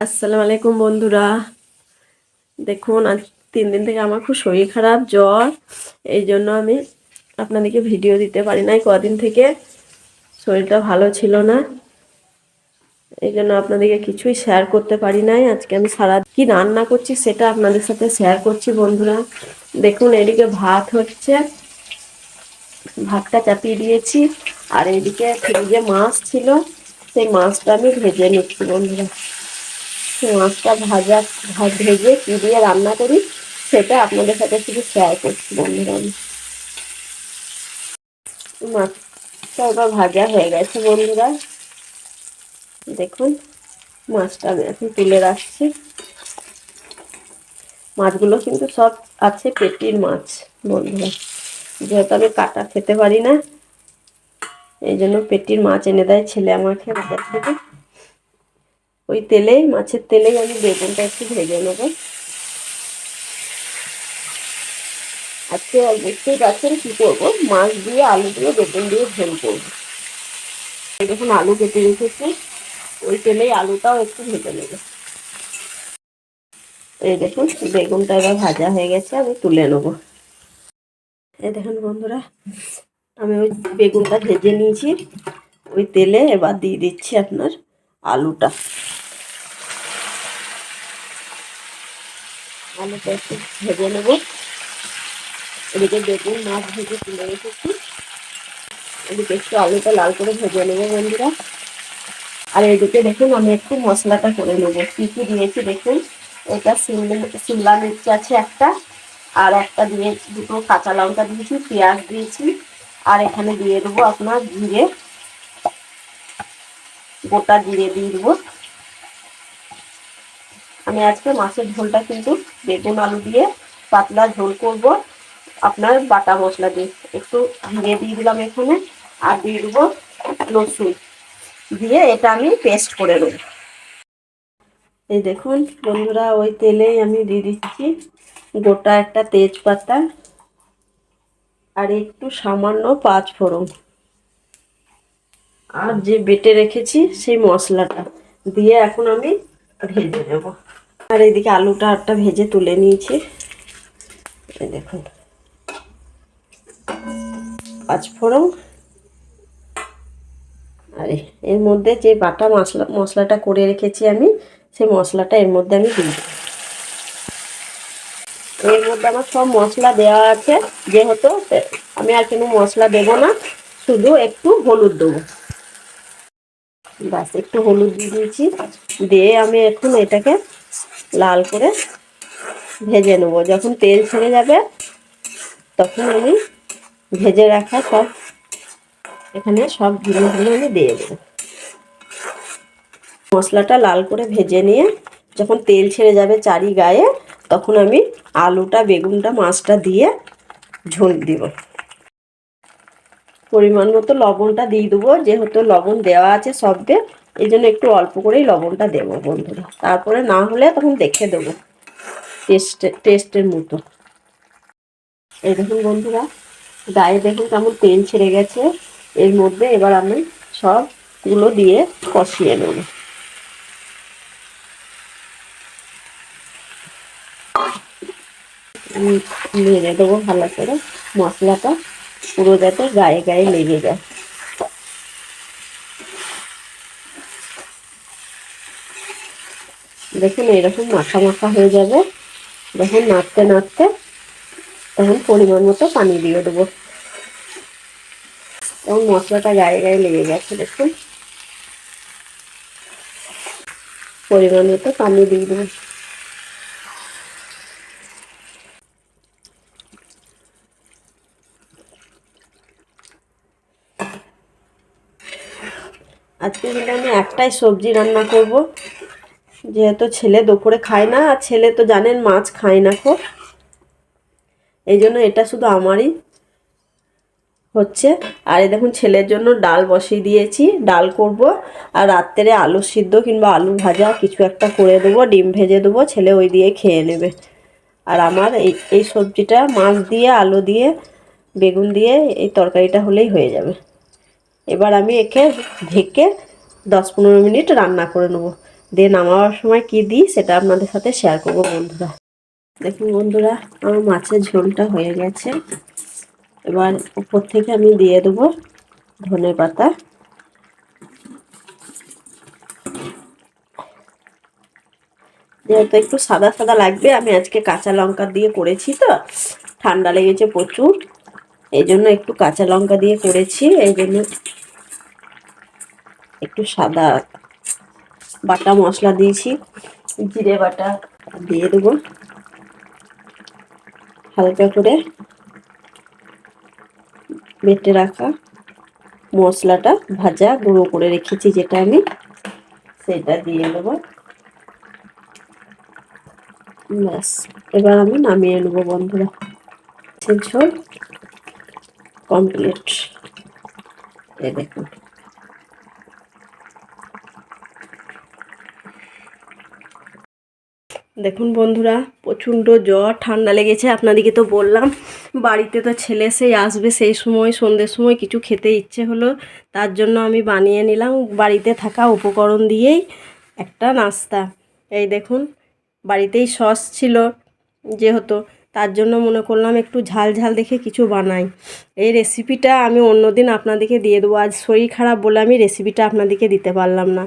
আসসালামু আলাইকুম বন্ধুরা। দেখুন আজ 3 দিন থেকে আমার খুব শরীর খারাপ, জ্বর। এই জন্য আমি আপনাদেরকে ভিডিও দিতে পারি নাই। কদিন থেকে শরীরটা ভালো ছিল না, এই জন্য আপনাদেরকে কিছুই শেয়ার করতে পারি নাই। আজকে আমি সারা কি রান্না করছি সেটা আপনাদের সাথে শেয়ার করছি বন্ধুরা। দেখুন এদিকে ভাত হচ্ছে, ভাতটা চাপিয়ে দিয়েছি। আর এদিকে ফ্রিজে মাছ ছিল, সেই মাছটা আমি ভেজে নিচ্ছি বন্ধুরা। মাছটা ভেজে কি দিয়ে রান্না করি সেটা আপনাদের সাথে শুধু শেয়ার করছি বন্ধুরা। মাছটা এবার ভাজা হয়ে গেছে বন্ধুরা। দেখুন মাছটা আমি এখন তুলে রাখছি। মাছগুলো কিন্তু সব আছে পেটির মাছ বন্ধুরা, যেহেতু আমি কাটা খেতে পারি না, এই জন্য পেটির মাছ এনে দেয় ছেলে আমাকে বাজার থেকে। ওই তেলেই, মাছের তেলেই আমি বেগুনটা একটু ভেজে নেবো। আজকে বুঝতেই পারছেন কি করবো, মাছ দিয়ে আলু দিয়ে বেগুন দিয়ে ঝোল করবো। দেখুন আলু কেটে রেখেছি, ওই তেলেই আলুটাও একটু ভেজে নেবো। এই দেখুন বেগুনটা এবার ভাজা হয়ে গেছে, আমি তুলে নেবো। এই দেখুন বন্ধুরা, আমি ওই বেগুনটা ভেজে নিয়েছি, ওই তেলে এবার দিয়ে দিচ্ছি আপনার আলুটা। আলুটা একটু ভেজে নেবো। এদিকে বেগুন মাছ ভেজে তুলে রেখেছি, এদিকে একটু আলুটা লাল করে ভেজে নেবো বন্ধুরা। আর এদিকে দেখুন আমি একটু মশলাটা করে নেবো। কী কী দিয়েছি দেখুন, এটা সিমলা মির্চ আছে একটা, আর একটা দিয়ে দুটো কাঁচা লঙ্কা দিয়েছি, পেঁয়াজ দিয়েছি, আর এখানে দিয়ে দেবো আপনার জিরে, গোটা জিরে দিয়ে দেবো। আমি আজকে মাছের ঝোলটা কিন্তু বেগুন আলু দিয়ে পাতলা ঝোল করব আপনার বাটা মশলা দিয়ে। একটু জিরে দিয়ে দিলাম এখানে, আর দিয়ে দেবো রসুন দিয়ে এটা আমি পেস্ট করে নেব। এই দেখুন বন্ধুরা, ওই তেলেই আমি দিয়ে দিচ্ছি গোটা একটা তেজপাতা আর একটু সামান্য 5 ফোড়ন, আর যে বেটে রেখেছি সেই মশলাটা দিয়ে এখন আমি ভেজে নেব। আর এদিকে আলুটা একটা ভেজে তুলে নিয়েছি। এই দেখুন 5 ফোড়ন, আর এর মধ্যে যে বাটা মশলাটা করে রেখেছি আমি, সেই মশলাটা এর মধ্যে আমি দিই। এর মধ্যে আমার সব মশলা দেওয়া আছে, যেহেতু আমি আর কোনো মশলা দেব না, শুধু একটু হলুদ দেবো। বাস একটু হলুদ দিয়ে দিয়েছি, দিয়ে আমি এখন এটাকে লাল করে ভেজে নেবো। যখন তেল ছেড়ে যাবে তখন আমি ভেজে রাখা সব এখানে সব জিনিসগুলো আমি দিয়ে দেবো। মশলাটা লাল করে ভেজে নিয়ে যখন তেল ছেড়ে যাবে চারি গায়ে, তখন আমি আলুটা, বেগুনটা, মাছটা দিয়ে ঝোল দিব। পরিমাণ মতো লবণটা দিয়ে দেবো, যেহেতু লবণ দেওয়া আছে সবকে, এই জন্য একটু অল্প করেই লবণটা দেবো বন্ধুরা। তারপরে না হলে তখন দেখে দেবো টেস্টের মতো। এই দেখুন বন্ধুরা, গায়ে দেখুন কেমন তেল ছেড়ে গেছে। এর মধ্যে এবার আমি সবগুলো দিয়ে কষিয়ে নেব। নেড়ে দেবো ভালো করে, মশলাটা পুরো যাতে গায়ে গায়ে লেগে যায়। দেখুন এরকম মাখা মাখা হয়ে যাবে। দেখুন নাড়তে নাড়তে তখন পরিমাণ মতো পানি দিয়ে দেবো। এবং মশলাটা গায়ে গায়ে লেগে গেছে, দেখুন পরিমাণ মতো পানি দিয়ে দেবো। আজকে কিন্তু আমি একটাই সবজি রান্না করব, যেহেতু ছেলে দুপুরে খায় না, আর ছেলে তো জানেন মাছ খায় না খুব, এই জন্য এটা শুধু আমারই হচ্ছে। আর এই দেখুন ছেলের জন্য ডাল বসিয়ে দিয়েছি, ডাল করব। আর রাত্রে আলু সিদ্ধ কিংবা আলু ভাজা কিছু একটা করে দেবো, ডিম ভেজে দেবো, ছেলে ওই দিয়ে খেয়ে নেবে। আর আমার এই সবজিটা মাছ দিয়ে, আলু দিয়ে, বেগুন দিয়ে এই তরকারিটা হলেই হয়ে যাবে। এবার আমি একে ঢেকে 10-15 মিনিট রান্না করে নেব। দিয়ে নামাবার সময় কি দিই সেটা আপনাদের সাথে শেয়ার করবো বন্ধুরা। দেখুন বন্ধুরা, আমার মাছের ঝোলটা হয়ে গেছে। এবার উপর থেকে আমি দিয়ে দেবো ধনেপাতা। যেহেতু একটু সাদা সাদা লাগবে, আমি আজকে কাঁচা লঙ্কা দিয়ে করেছি, তো ঠান্ডা লেগেছে প্রচুর, এই জন্য একটু কাঁচা লঙ্কা দিয়ে করেছি, এই জন্য একটু সাদা। বাটা মশলা দিয়েছি, জিরে বাটা দিয়ে দেবো হালকা করে। বেটে রাখা মশলাটা ভাজা গুঁড়ো করে রেখেছি যেটা আমি, সেটা দিয়ে দেবো। ব্যাস, এবার আমি নামিয়ে নেবো বন্ধুরা। ঝোল কমপ্লিট। এই দেখুন, দেখুন বন্ধুরা, প্রচণ্ড জ্বর ঠান্ডা লেগেছে। আপনাদেরকে তো বললাম বাড়িতে তো ছেলে সেই আসবে, সেই সময় সন্ধ্যের সময় কিছু খেতে ইচ্ছে হলো, তার জন্য আমি বানিয়ে নিলাম বাড়িতে থাকা উপকরণ দিয়েই একটা নাস্তা। এই দেখুন, বাড়িতেই সস ছিল যেহেতু, তার জন্য মনে করলাম একটু ঝাল ঝাল দেখে কিছু বানাই। এই রেসিপিটা আমি অন্যদিন আপনাদেরকে দিয়ে দেবো, আজ শরীর খারাপ বলে আমি রেসিপিটা আপনাদেরকে দিতে পারলাম না।